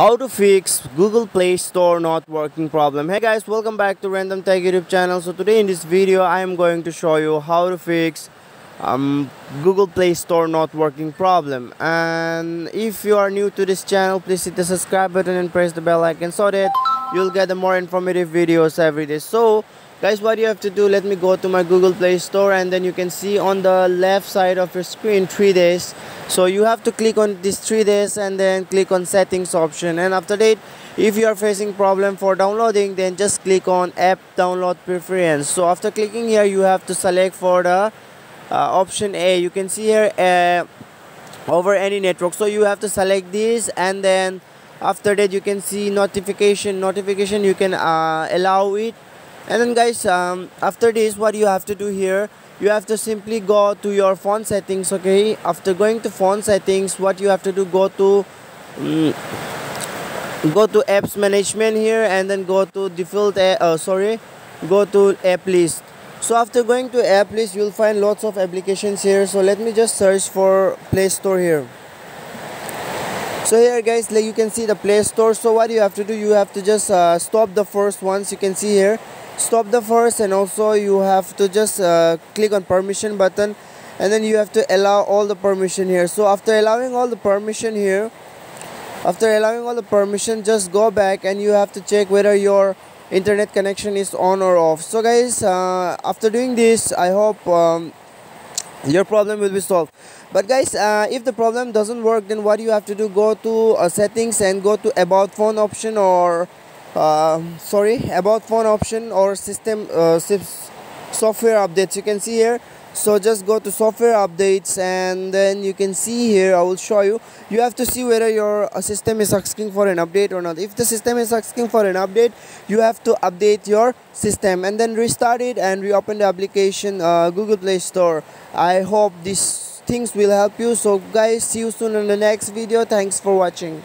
How to fix Google Play Store not working problem. Hey guys, welcome back to Random Tech YouTube channel. So today in this video I am going to show you how to fix Google Play Store not working problem. And if you are new to this channel, please hit the subscribe button and press the bell icon so that you'll get the more informative videos every day. So guys, what you have to do, let me go to my Google Play Store, and then you can see on the left side of your screen 3 days. So you have to click on this 3 days and then click on settings option, and after that, if you are facing problem for downloading, then just click on app download preference. So after clicking here, you have to select for the option A. You can see here over any network, so you have to select this, and then after that you can see notification you can allow it. And then guys, after this, what you have to do here, you have to simply go to your phone settings. Okay, after going to phone settings, what you have to do, go to apps management here, and then go to default go to app list. So after going to app list, you'll find lots of applications here. So let me just search for Play Store here. So here guys, like you can see the Play Store. So what you have to do, you have to just stop the first ones. You can see here, stop the first, and also you have to just click on permission button, and then you have to allow all the permission here. So after allowing all the permission here, just go back and you have to check whether your internet connection is on or off. So guys, after doing this, I hope your problem will be solved. But guys, if the problem doesn't work, then what you have to do, go to settings and go to about phone option, or about phone option, or system software updates. You can see here, so just go to software updates, and then you can see here, I will show you, you have to see whether your system is asking for an update or not. If the system is asking for an update, you have to update your system and then restart it and reopen the application Google Play Store. I hope these things will help you. So guys, see you soon in the next video. Thanks for watching.